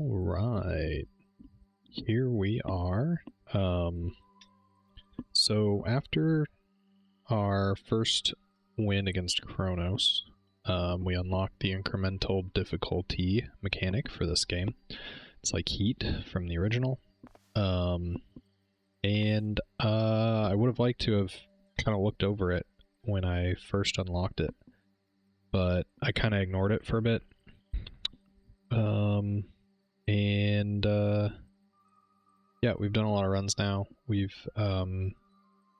All right, here we are. So after our first win against Chronos, we unlocked the incremental difficulty mechanic for this game. It's like heat from the original. I would have liked to have kind of looked over it when I first unlocked it, but I kind of ignored it for a bit. Yeah, we've done a lot of runs now. We've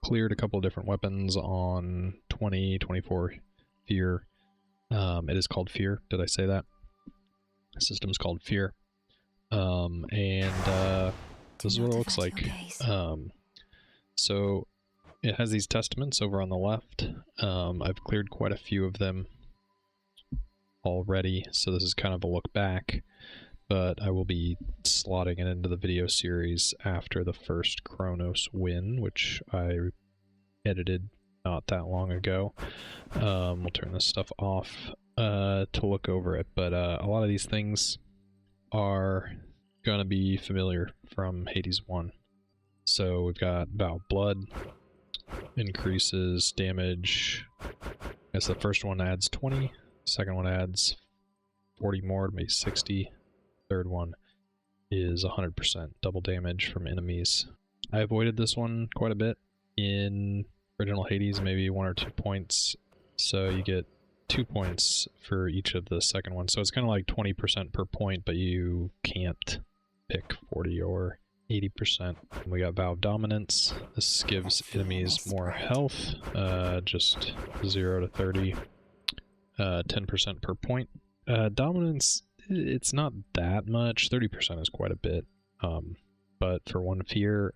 cleared a couple of different weapons on 20, 24 Fear. It is called Fear. Did I say that? The system's called Fear. This is what it looks like. So it has these testaments over on the left. I've cleared quite a few of them already, so this is kind of a look back, but I will be slotting it into the video series after the first Chronos win, which I edited not that long ago. We'll turn this stuff off to look over it, but a lot of these things are going to be familiar from Hades 1. So we've got Vow of Blood, increases damage. I guess the first one adds 20, second one adds 40 more to make 60, third one is 100% double damage from enemies. I avoided this one quite a bit in original Hades, maybe 1 or 2 points, so you get 2 points for each of the second one, so it's kind of like 20% per point, but you can't pick 40 or 80%. We got Vow of Dominance. This gives enemies more health, just 0 to 30, 10% per point. Dominance, it's not that much. 30% is quite a bit, but for one Fear,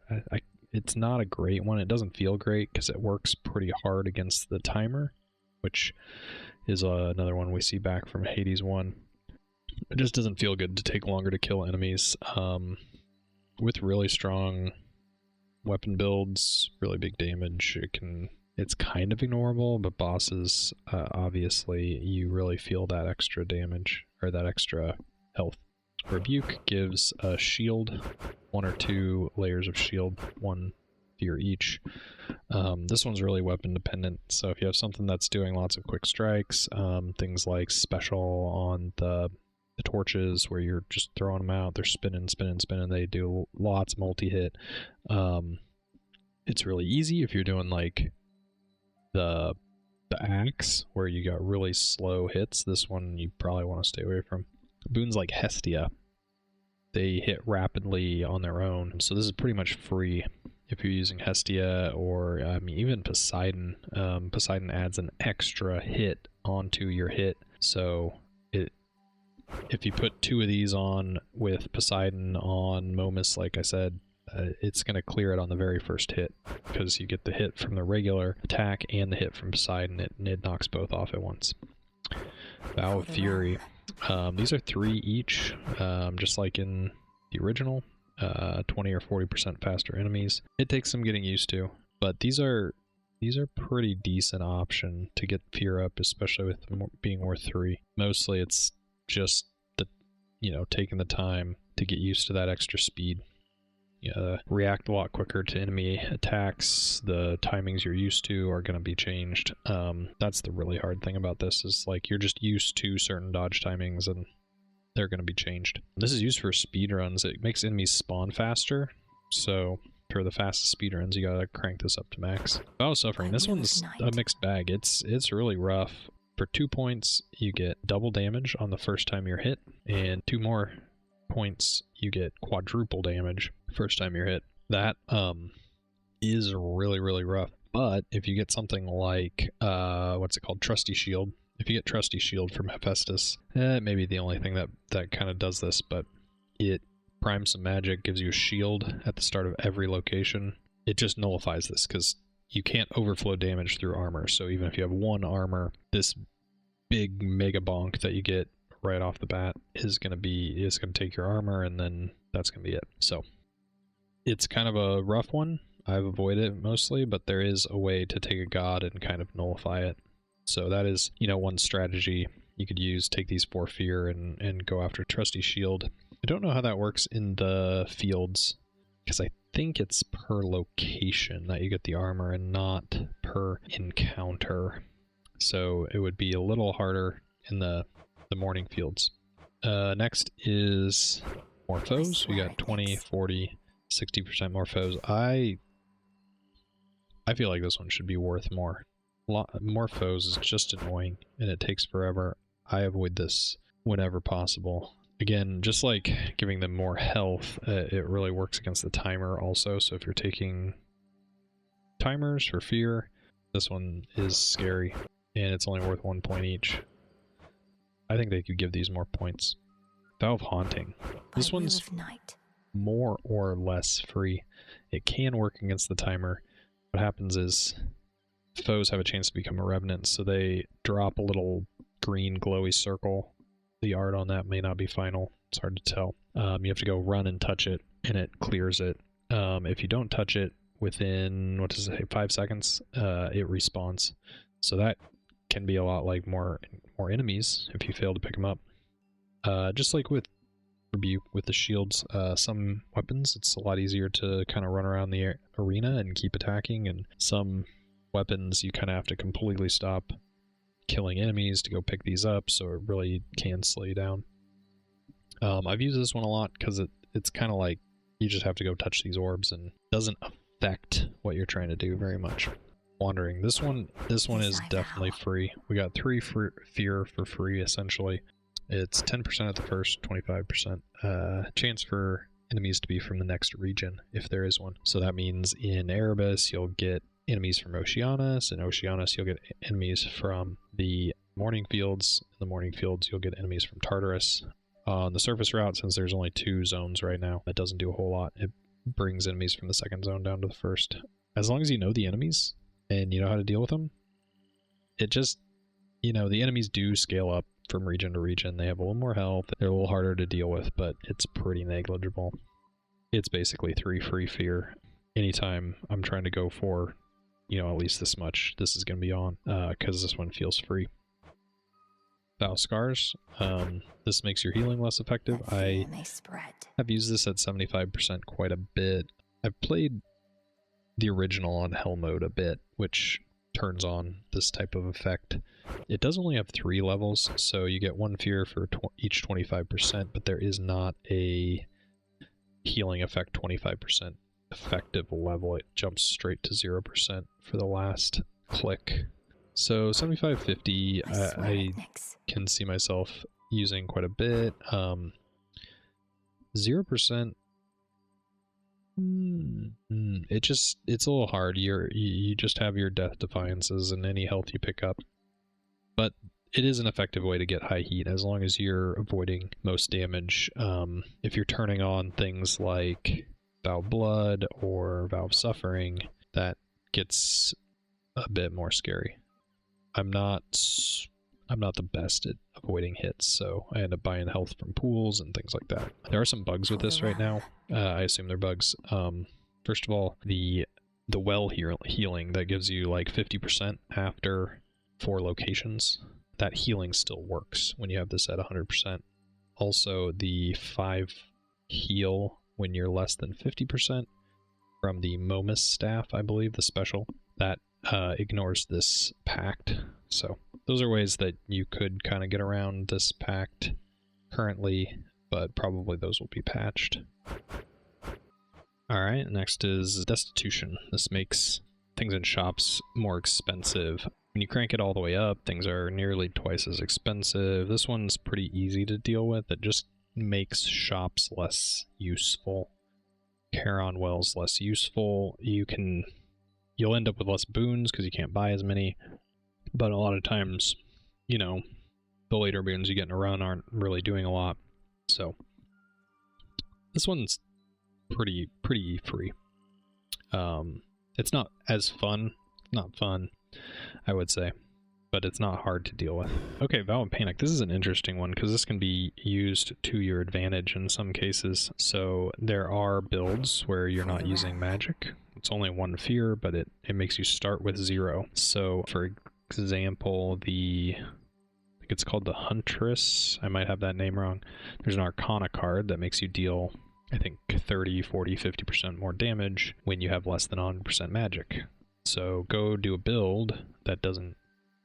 it's not a great one. It doesn't feel great because it works pretty hard against the timer, which is another one we see back from Hades 1. It just doesn't feel good to take longer to kill enemies. With really strong weapon builds, really big damage, it's kind of ignorable, but bosses, obviously, you really feel that extra damage, or that extra health. Rebuke gives a shield, 1 or 2 layers of shield, 1 Fear each. This one's really weapon dependent, so if you have something that's doing lots of quick strikes, things like special on the torches where you're just throwing them out, they're spinning, they do lots of multi-hit. It's really easy if you're doing like the axe where you got really slow hits. This one you probably want to stay away from. Boons like Hestia, they hit rapidly on their own, so this is pretty much free if you're using Hestia, or I mean even Poseidon. Poseidon adds an extra hit onto your hit, so if you put 2 of these on with Poseidon on Momus, like I said, it's going to clear it on the very first hit, because you get the hit from the regular attack and the hit from Poseidon. It knocks both off at once. Vow of Fury. These are 3 each, just like in the original. 20 or 40% faster enemies. It takes some getting used to, but these are pretty decent option to get Fear up, especially with them being worth 3. Mostly it's just taking the time to get used to that extra speed. React a lot quicker to enemy attacks. The timings you're used to are going to be changed. That's the really hard thing about this, is like you're just used to certain dodge timings and they're going to be changed. This is used for speed runs. It makes enemies spawn faster, so for the fastest speed runs you gotta crank this up to max. Vow of Suffering, this one's a mixed bag. It's really rough. For 2 points, you get double damage on the first time you're hit, and 2 more points, you get quadruple damage first time you're hit. That is really, really rough. But if you get something like, what's it called? Trusty Shield. If you get Trusty Shield from Hephaestus, it may be the only thing that kind of does this, but it primes some magic, gives you a shield at the start of every location. It just nullifies this, because you can't overflow damage through armor, so even if you have 1 armor, this big mega bonk that you get right off the bat is going to take your armor, and then that's going to be it. So it's kind of a rough one. I've avoided it mostly, but there is a way to take a god and kind of nullify it. So that is, one strategy you could use. Take these 4 Fear and go after Trusty Shield. I don't know how that works in the fields, because I think it's per location that you get the armor and not per encounter. So it would be a little harder in the morning fields. Next is more foes. We got 20, 40, 60% more foes. I feel like this one should be worth more. More foes is just annoying, and it takes forever. I avoid this whenever possible. Again, just like giving them more health, it really works against the timer also. So if you're taking timers for fear, this one is scary, and it's only worth 1 point each. I think they could give these more points. Vow of Haunting. This one's more or less free. It can work against the timer. What happens is foes have a chance to become a revenant, so they drop a little green glowy circle. The art on that may not be final. It's hard to tell. You have to go run and touch it, and it clears it. If you don't touch it within, what does it say, 5 seconds, it respawns. So that can be a lot like more enemies if you fail to pick them up. Just like with Rebuke, with the shields, some weapons, it's a lot easier to kind of run around the arena and keep attacking, and some weapons you kind of have to completely stop killing enemies to go pick these up, so it really can slow you down. I've used this one a lot because it's kind of like you just have to go touch these orbs and it doesn't affect what you're trying to do very much. Wandering. This one is definitely free. We got 3 fear for free, essentially. It's 10% at the first, 25% chance for enemies to be from the next region, if there is one. So that means in Erebus, you'll get enemies from Oceanus. In Oceanus, you'll get enemies from the Morning Fields. In the Morning Fields, you'll get enemies from Tartarus. On the surface route, since there's only 2 zones right now, it doesn't do a whole lot. It brings enemies from the second zone down to the first. As long as you know the enemies, and you know how to deal with them, it just, you know, the enemies do scale up from region to region. They have a little more health, they're a little harder to deal with, but it's pretty negligible. It's basically 3 free fear. Anytime I'm trying to go for, you know, at least this much, this is going to be on, because this one feels free. Vow Scars. This makes your healing less effective. I have used this at 75% quite a bit. I've played the original on Hell mode a bit, which turns on this type of effect. It does only have 3 levels, so you get 1 fear for each 25%, but there is not a healing effect 25% effective level. It jumps straight to 0% for the last click. So 75-50, I can see myself using quite a bit. 0%, it's a little hard. You just have your death defiances and any health you pick up. But it is an effective way to get high heat as long as you're avoiding most damage. If you're turning on things like Vow of Blood or Vow of Suffering, that gets a bit more scary. I'm not the best at avoiding hits, so I end up buying health from pools and things like that. There are some bugs with this right now. I assume they're bugs. First of all, the well healing that gives you like 50% after 4 locations, that healing still works when you have this at 100%. Also, the 5 heal when you're less than 50% from the Momus staff, I believe, the special, that ignores this pact. So those are ways that you could kind of get around this pact currently, but probably those will be patched. Alright, next is Destitution. This makes things in shops more expensive. When you crank it all the way up, things are nearly twice as expensive. This one's pretty easy to deal with. It just makes shops less useful. Charon Wells less useful. You'll end up with less boons because you can't buy as many. But a lot of times, you know, the later boons you get in a run aren't really doing a lot. So this one's pretty free. It's not as fun. Not fun, I would say, but it's not hard to deal with. Okay, Vow of Panic. This is an interesting one because this can be used to your advantage in some cases. So there are builds where you're not using magic. It's only 1 fear, but it makes you start with 0. So for example, I think think it's called the Huntress. I might have that name wrong. There's an Arcana card that makes you deal, I think, 30, 40, 50% more damage when you have less than 100% magic. So go do a build that doesn't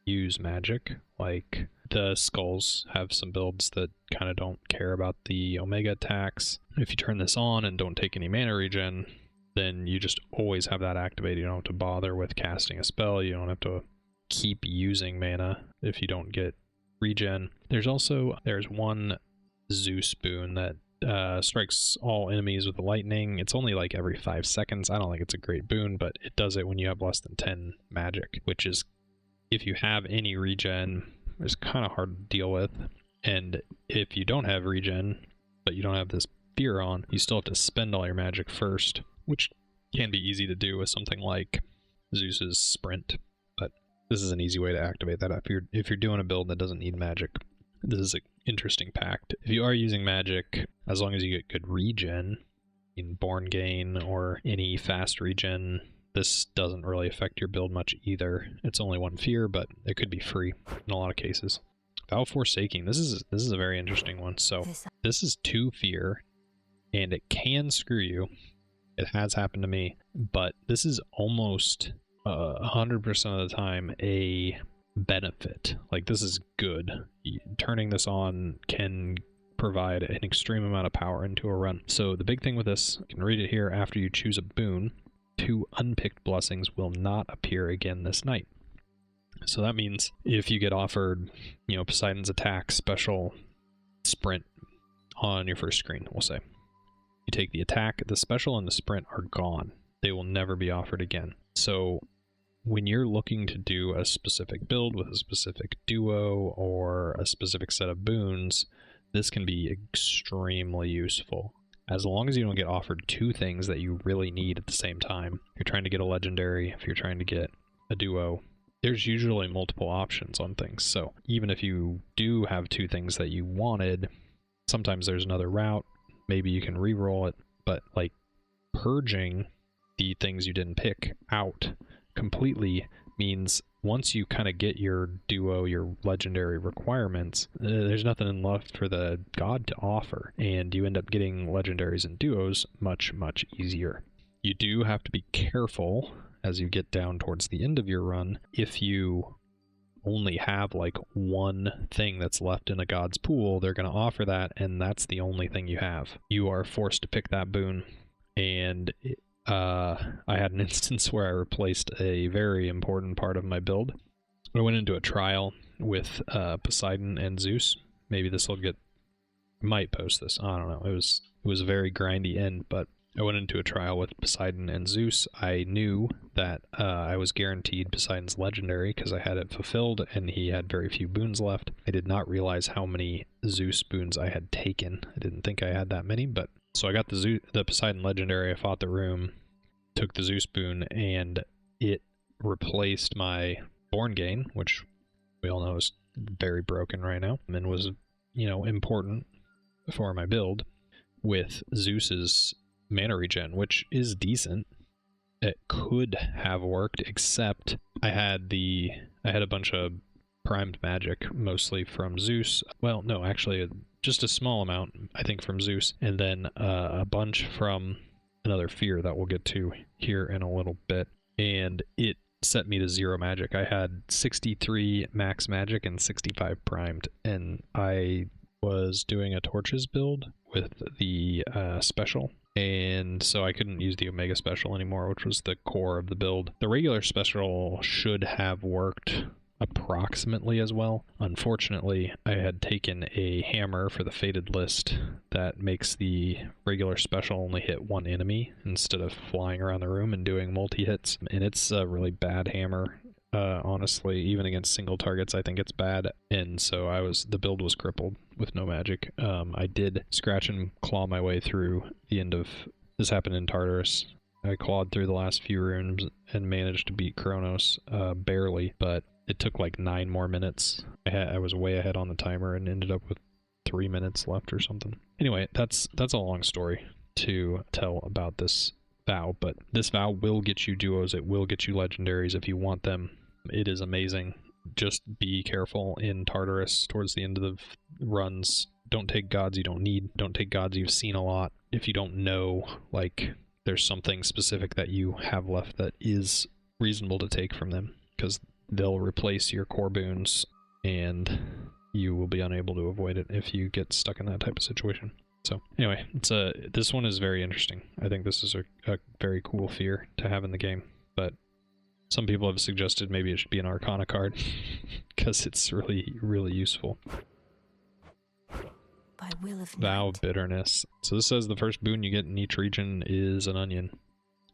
use magic. Like the Skulls have some builds that kind of don't care about the Omega attacks. If you turn this on and don't take any mana regen, then you just always have that activated. You don't have to bother with casting a spell. You don't have to keep using mana if you don't get regen. There's one Zeus boon that strikes all enemies with lightning. It's only like every 5 seconds. I don't think it's a great boon, but it does it when you have less than 10 magic, which is, if you have any regen, it's kind of hard to deal with. And if you don't have regen, but you don't have this fear on, you still have to spend all your magic first, which can be easy to do with something like Zeus's Sprint. But this is an easy way to activate that if you're doing a build that doesn't need magic. This is an interesting pact. If you are using magic, as long as you get good regen, in Born Gain or any fast regen, this doesn't really affect your build much either. It's only one fear, but it could be free in a lot of cases. Vow Forsaking, this is a very interesting one. So this is 2 fear, and it can screw you. It has happened to me, but this is almost 100% of the time a benefit. Like, this is good. Turning this on can provide an extreme amount of power into a run. So the big thing with this, you can read it here, after you choose a boon, 2 unpicked blessings will not appear again this night. So that means if you get offered, you know, Poseidon's attack, special, sprint on your first screen, we'll say. You take the attack, the special and the sprint are gone. They will never be offered again. So when you're looking to do a specific build with a specific duo or a specific set of boons, this can be extremely useful. As long as you don't get offered 2 things that you really need at the same time. If you're trying to get a legendary, if you're trying to get a duo, there's usually multiple options on things. So even if you do have 2 things that you wanted, sometimes there's another route. Maybe you can re-roll it, but like purging the things you didn't pick out completely means once you kind of get your duo, your legendary requirements, there's nothing left for the god to offer, and you end up getting legendaries and duos much, much easier. You do have to be careful as you get down towards the end of your run. If you only have like 1 thing that's left in a god's pool, they're going to offer that, and that's the only thing you have. You are forced to pick that boon, and I had an instance where I replaced a very important part of my build. I went into a trial with Poseidon and Zeus. Maybe this will get... might post this. I don't know. It was a very grindy end, but I went into a trial with Poseidon and Zeus. I knew that I was guaranteed Poseidon's legendary because I had it fulfilled and he had very few boons left. I did not realize how many Zeus boons I had taken. I didn't think I had that many, but... So I got the Poseidon legendary, I fought the room, took the Zeus boon, and it replaced my Born Gain, which we all know is very broken right now, and was, you know, important for my build, with Zeus's mana regen, which is decent. It could have worked, except I had a bunch of primed magic, mostly from Zeus. Well, no, actually, just a small amount, I think, from Zeus, and then a bunch from another fear that we'll get to here in a little bit, and it set me to 0 magic. I had 63 max magic and 65 primed, and I was doing a torches build with the special, and so I couldn't use the Omega special anymore, which was the core of the build. The regular special should have worked approximately as well. Unfortunately, I had taken a hammer for the fated list that makes the regular special only hit 1 enemy instead of flying around the room and doing multi-hits, and it's a really bad hammer. Honestly, even against single targets, I think it's bad, and so the build was crippled with no magic. I did scratch and claw my way through the end of... This happened in Tartarus. I clawed through the last few rooms and managed to beat Chronos, barely, but it took like 9 more minutes. I was way ahead on the timer and ended up with 3 minutes left or something. Anyway, that's a long story to tell about this vow, but this vow will get you duos, it will get you legendaries if you want them. It is amazing. just be careful in Tartarus towards the end of the runs. Don't take gods you don't need. Don't take gods you've seen a lot. If you don't know, like, there's something specific that you have left that is reasonable to take from them, because they'll replace your core boons and you will be unable to avoid it if you get stuck in that type of situation. So anyway, this one is very interesting. I think this is a very cool fear to have in the game, but some people have suggested maybe it should be an Arcana card because it's really, really useful. By will of Vow of night. Bitterness. So this says the first boon you get in each region is an onion.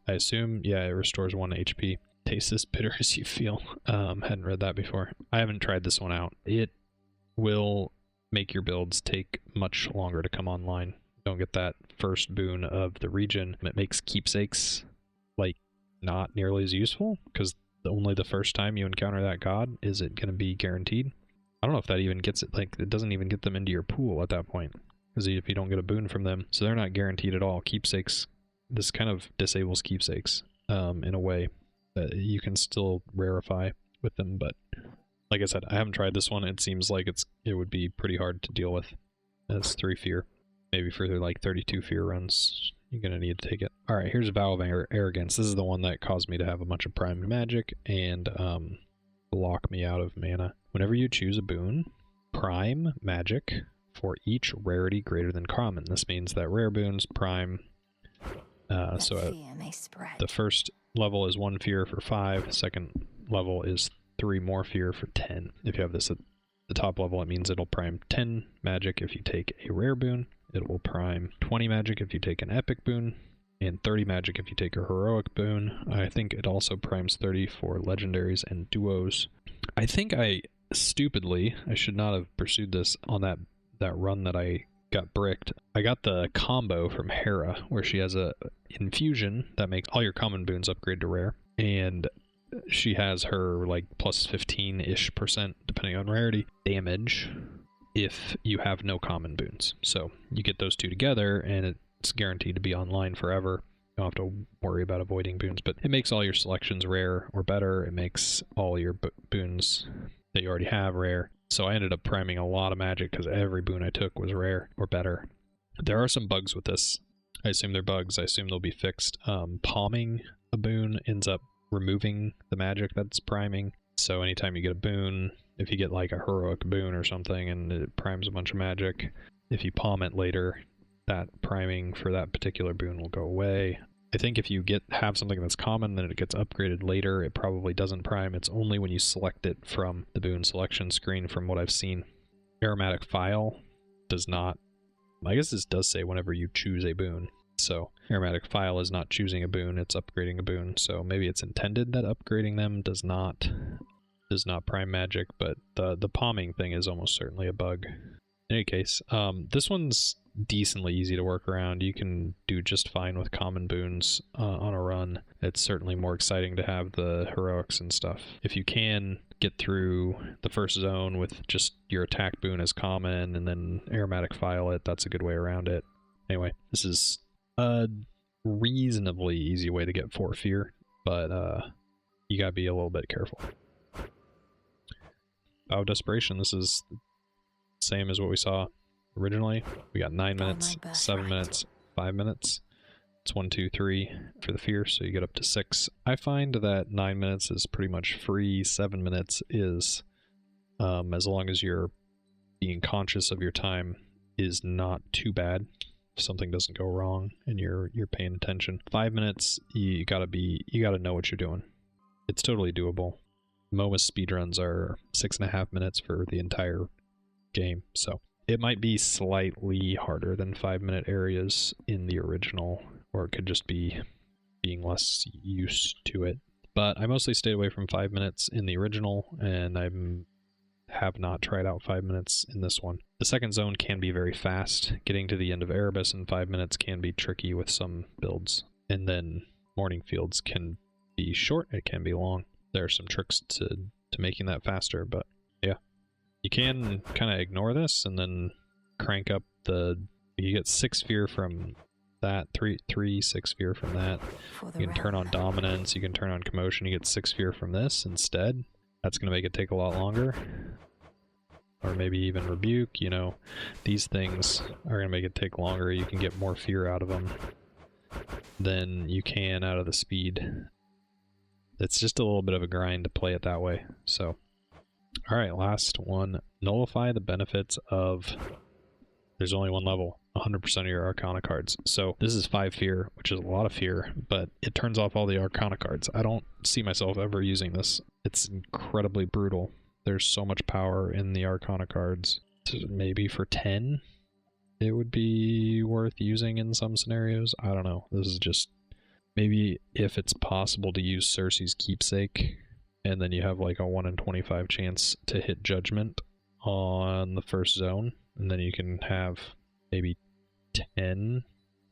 I assume, yeah, it restores 1 HP. Taste as bitter as you feel. Hadn't read that before. I haven't tried this one out. It will make your builds take much longer to come online. Don't get that first boon of the region. It makes keepsakes, like, not nearly as useful, because only the first time you encounter that god is it going to be guaranteed. I don't know if that even gets it, like, it doesn't even get them into your pool at that point, because if you don't get a boon from them, so they're not guaranteed at all. Keepsakes, this kind of disables keepsakes in a way that you can still rarefy with them, but like I said, I haven't tried this one. It seems like it would be pretty hard to deal with. That's 3 fear. Maybe for like 32 fear runs, you're going to need to take it. Alright, here's a Vow of Arrogance. This is the one that caused me to have a bunch of primed magic and block me out of mana. Whenever you choose a boon, prime magic for each rarity greater than common. This means that rare boons prime. So the first level is 1 fear for 5, second level is 3 more fear for 10. If you have this at the top level, it means it'll prime 10 magic if you take a rare boon. It will prime 20 magic if you take an epic boon, and 30 magic if you take a heroic boon. I think it also primes 30 for legendaries and duos. I think I should not have pursued this on that run that I got bricked. I got the combo from Hera, where she has a infusion that makes all your common boons upgrade to rare, and she has her like plus 15-ish%, depending on rarity, damage if you have no common boons. So you get those two together and it's guaranteed to be online forever. You don't have to worry about avoiding boons, but it makes all your selections rare or better. It makes all your boons that you already have rare. So I ended up priming a lot of magic because every boon I took was rare or better. There are some bugs with this. I assume they're bugs. I assume they'll be fixed. Palming a boon ends up removing the magic that's priming. So anytime you get a boon, if you get like a heroic boon or something and it primes a bunch of magic, if you palm it later, that priming for that particular boon will go away. I think if you have something that's common, then it gets upgraded later, it probably doesn't prime. It's only when you select it from the boon selection screen, from what I've seen. Aromatic File does not. I guess this does say whenever you choose a boon. So Aromatic File is not choosing a boon, it's upgrading a boon. So maybe it's intended that upgrading them does not prime magic, but the palming thing is almost certainly a bug. In any case, this one's decently easy to work around. You can do just fine with common boons on a run. It's certainly more exciting to have the heroics and stuff. If you can get through the first zone with just your attack boon as common and then Aromatic File it, that's a good way around it. Anyway, this is a reasonably easy way to get 4 fear, but you gotta be a little bit careful. Vow of Desperation, this is the same as what we saw originally. We got 9 minutes, 7 minutes, 5 minutes. It's 1, 2, 3 for the fear, so you get up to 6. I find that 9 minutes is pretty much free. 7 minutes is, as long as you're being conscious of your time, is not too bad. If something doesn't go wrong and you're paying attention. 5 minutes, you gotta know what you're doing. It's totally doable. MOMA speedruns are 6.5 minutes for the entire game, so it might be slightly harder than 5-minute areas in the original, or it could just be being less used to it. But I mostly stayed away from 5 minutes in the original, and I have not tried out 5 minutes in this one. The second zone can be very fast. Getting to the end of Erebus in 5 minutes can be tricky with some builds. And then Morning Fields can be short, it can be long. There are some tricks to making that faster, but yeah. You can kind of ignore this and then crank up you get 6 fear from that, 6 fear from that. You can turn on Dominance, you can turn on Commotion, you get 6 fear from this instead. That's going to make it take a lot longer. Or maybe even Rebuke, you know. These things are going to make it take longer. You can get more fear out of them than you can out of the speed. It's just a little bit of a grind to play it that way. So, alright, last one. Nullify the benefits of... There's only one level. 100% of your Arcana cards. So this is 5 fear, which is a lot of fear, but it turns off all the Arcana cards. I don't see myself ever using this. It's incredibly brutal. There's so much power in the Arcana cards. Maybe for 10, it would be worth using in some scenarios. I don't know. This is just... Maybe if it's possible to use Cersei's Keepsake, and then you have like a 1 in 25 chance to hit Judgment on the first zone, and then you can have maybe 10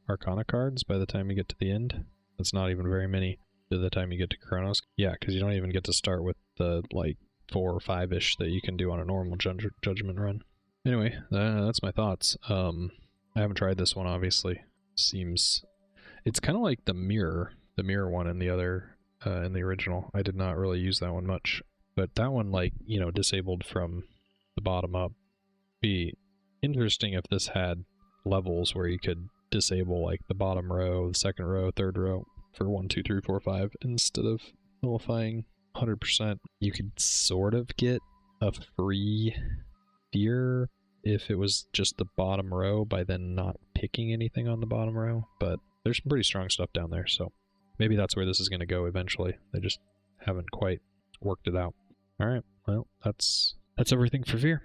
Arcana cards by the time you get to the end. That's not even very many by the time you get to Chronos. Yeah, because you don't even get to start with the like 4 or 5-ish that you can do on a normal Judgment run. Anyway, that's my thoughts. I haven't tried this one, obviously. Seems... It's kind of like the mirror one in the other, in the original. I did not really use that one much, but that one, like, you know, disabled from the bottom up. Be interesting if this had levels where you could disable like the bottom row, the second row, third row for 1, 2, 3, 4, 5 instead of nullifying 100%. You could sort of get a free fear if it was just the bottom row by then not picking anything on the bottom row, but there's some pretty strong stuff down there, so maybe that's where this is going to go eventually. They just haven't quite worked it out. Alright, well, that's everything for fear.